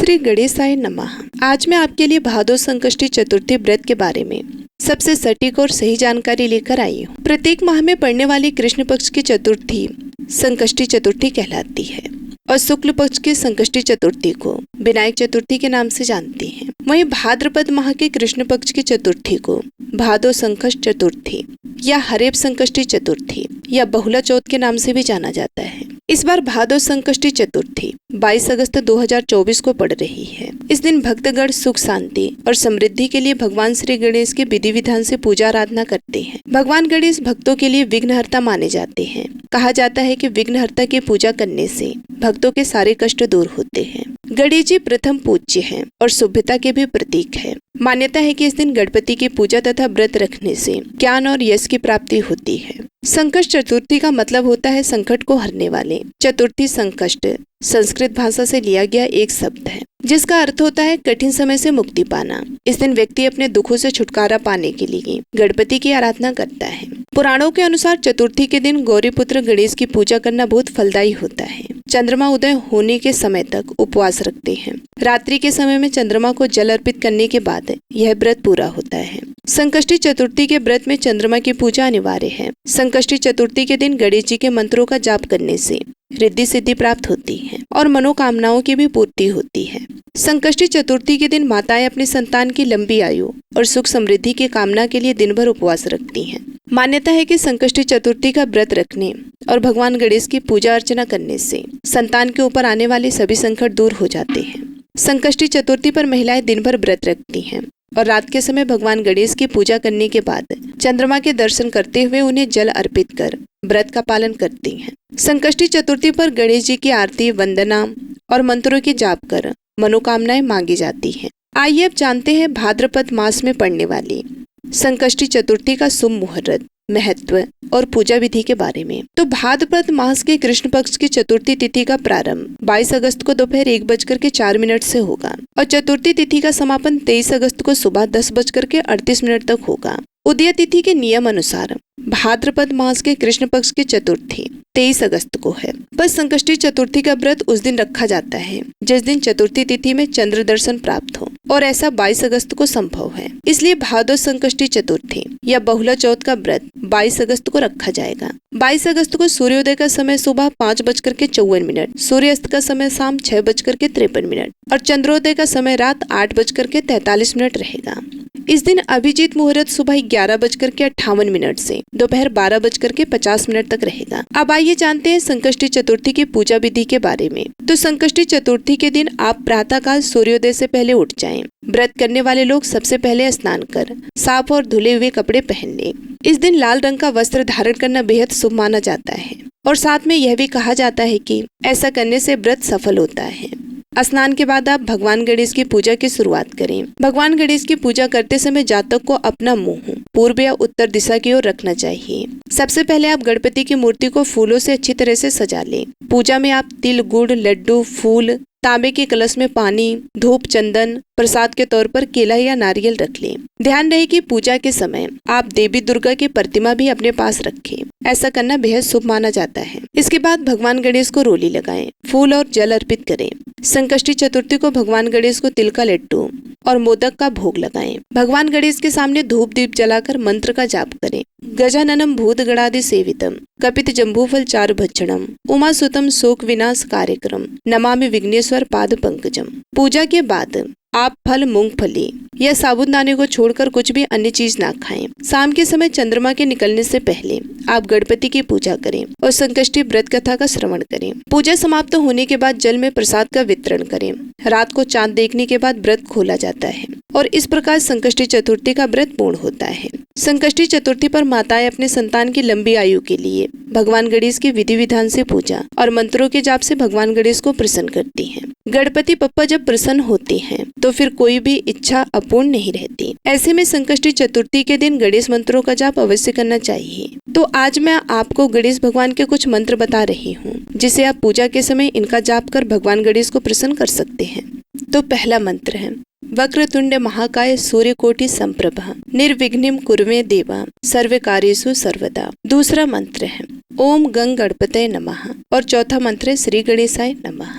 श्री गणेशाय नमः। आज मैं आपके लिए भादो संकष्टी चतुर्थी व्रत के बारे में सबसे सटीक और सही जानकारी लेकर आई हूँ। प्रत्येक माह में पड़ने वाली कृष्ण पक्ष की चतुर्थी संकष्टी चतुर्थी कहलाती है और शुक्ल पक्ष की संकष्टी चतुर्थी को विनायक चतुर्थी के नाम से जानते हैं। वहीं भाद्रपद माह के कृष्ण पक्ष की चतुर्थी को भादो संकष्ट चतुर्थी या हरेब संकष्टी चतुर्थी या बहुला चौथ के नाम से भी जाना जाता है। इस बार भादो संकष्टी चतुर्थी 22 अगस्त 2024 को पड़ रही है। इस दिन भक्तगण सुख शांति और समृद्धि के लिए भगवान श्री गणेश के विधि विधान से पूजा आराधना करते हैं। भगवान गणेश भक्तों के लिए विघ्नहर्ता माने जाते हैं। कहा जाता है कि विघ्नहर्ता की पूजा करने से भक्तों के सारे कष्ट दूर होते हैं। गणेश जी प्रथम पूज्य हैं और शुभ्रता के भी प्रतीक है। मान्यता है कि इस दिन गणपति की पूजा तथा व्रत रखने से ज्ञान और यश की प्राप्ति होती है। संकष्ट चतुर्थी का मतलब होता है संकट को हरने वाले। चतुर्थी संकष्ट संस्कृत भाषा से लिया गया एक शब्द है जिसका अर्थ होता है कठिन समय से मुक्ति पाना। इस दिन व्यक्ति अपने दुखों से छुटकारा पाने के लिए गणपति की आराधना करता है। पुराणों के अनुसार चतुर्थी के दिन गौरी पुत्र गणेश की पूजा करना बहुत फलदायी होता है। चंद्रमा उदय होने के समय तक उपवास रखते हैं। रात्रि के समय में चंद्रमा को जल अर्पित करने के बाद यह व्रत पूरा होता है। संकष्टी चतुर्थी के व्रत में चंद्रमा की पूजा अनिवार्य है। संकष्टी चतुर्थी के दिन गणेश जी के मंत्रों का जाप करने से रिद्धि सिद्धि प्राप्त होती है और मनोकामनाओं की भी पूर्ति होती है। संकष्टी चतुर्थी के दिन माताएं अपनी संतान की लंबी आयु और सुख समृद्धि की कामना के लिए दिन भर उपवास रखती हैं। मान्यता है कि संकष्टी चतुर्थी का व्रत रखने और भगवान गणेश की पूजा अर्चना करने से संतान के ऊपर आने वाले सभी संकट दूर हो जाते हैं। संकष्टी चतुर्थी पर महिलाएं दिन भर व्रत रखती हैं और रात के समय भगवान गणेश की पूजा करने के बाद चंद्रमा के दर्शन करते हुए उन्हें जल अर्पित कर व्रत का पालन करती हैं। संकष्टी चतुर्थी पर गणेश जी की आरती, वंदना और मंत्रों की जाप कर मनोकामनाएं मांगी जाती हैं। आइए अब जानते हैं भाद्रपद मास में पड़ने वाली संकष्टी चतुर्थी का शुभ मुहूर्त, महत्व और पूजा विधि के बारे में। तो भाद्रपद मास के कृष्ण पक्ष की चतुर्थी तिथि का प्रारंभ 22 अगस्त को दोपहर 1:04 से होगा और चतुर्थी तिथि का समापन 23 अगस्त को सुबह 10:38 तक होगा। उदय तिथि के नियम अनुसार भाद्रपद मास के कृष्ण पक्ष की चतुर्थी 23 अगस्त को है। बस संकष्टी चतुर्थी का व्रत उस दिन रखा जाता है जिस दिन चतुर्थी तिथि में चंद्र दर्शन प्राप्त हो और ऐसा 22 अगस्त को संभव है। इसलिए भादो संकष्टी चतुर्थी या बहुला चौथ का व्रत 22 अगस्त को रखा जाएगा। 22 अगस्त को सूर्योदय का समय सुबह 5:54, सूर्यास्त का समय शाम 6:53 और चंद्रोदय का समय रात 8:43 रहेगा। इस दिन अभिजीत मुहूर्त सुबह 11:58 से दोपहर 12:50 तक रहेगा। अब आइए जानते हैं संकष्टी चतुर्थी की पूजा विधि के बारे में। तो संकष्टी चतुर्थी के दिन आप प्रातःकाल सूर्योदय से पहले उठ जाएं। व्रत करने वाले लोग सबसे पहले स्नान कर साफ और धुले हुए कपड़े पहन लें। इस दिन लाल रंग का वस्त्र धारण करना बेहद शुभ माना जाता है और साथ में यह भी कहा जाता है कि ऐसा करने से व्रत सफल होता है। स्नान के बाद आप भगवान गणेश की पूजा की शुरुआत करें। भगवान गणेश की पूजा करते समय जातक को अपना मुंह पूर्व या उत्तर दिशा की ओर रखना चाहिए। सबसे पहले आप गणपति की मूर्ति को फूलों से अच्छी तरह से सजा लें। पूजा में आप तिल, गुड़, लड्डू, फूल, तांबे के कलश में पानी, धूप, चंदन, प्रसाद के तौर पर केला या नारियल रख लें। ध्यान रहे कि पूजा के समय आप देवी दुर्गा की प्रतिमा भी अपने पास रखें। ऐसा करना बेहद शुभ माना जाता है। इसके बाद भगवान गणेश को रोली लगाएं, फूल और जल अर्पित करें। संकष्टी चतुर्थी को भगवान गणेश को तिल का लड्डू और मोदक का भोग लगाएं। भगवान गणेश के सामने धूप दीप जलाकर मंत्र का जाप करें। गजाननम भूत गणादि सेवितम कपित जम्बूफल चारु भक्षणम उमासुतम शोक विनाश कार्यक्रम नमामि विघ्नेश्वर पाद पंकजम। पूजा के बाद आप फल, मूंगफली या साबुदाने को छोड़कर कुछ भी अन्य चीज ना खाएं। शाम के समय चंद्रमा के निकलने से पहले आप गणपति की पूजा करें और संकष्टी व्रत कथा का श्रवण करें। पूजा समाप्त होने के बाद जल में प्रसाद का वितरण करें। रात को चांद देखने के बाद व्रत खोला जाता है और इस प्रकार संकष्टी चतुर्थी का व्रत पूर्ण होता है। संकष्टी चतुर्थी पर माताएं अपने संतान की लंबी आयु के लिए भगवान गणेश की विधि विधान से पूजा और मंत्रों के जाप से भगवान गणेश को प्रसन्न करती हैं। गणपति बप्पा जब प्रसन्न होते हैं तो फिर कोई भी इच्छा अपूर्ण नहीं रहती। ऐसे में संकष्टी चतुर्थी के दिन गणेश मंत्रों का जाप अवश्य करना चाहिए। तो आज मैं आपको गणेश भगवान के कुछ मंत्र बता रही हूँ जिसे आप पूजा के समय इनका जाप कर भगवान गणेश को प्रसन्न कर सकते हैं। तो पहला मंत्र है वक्रतुंड महाकाय सूर्यकोटि संप्रभा निर्विघ्नं कुरु देवा सर्व कार्येषु सर्वदा। दूसरा मंत्र है ओम गंग गणपतये नमः और चौथा मंत्र है श्री गणेशाय नमः।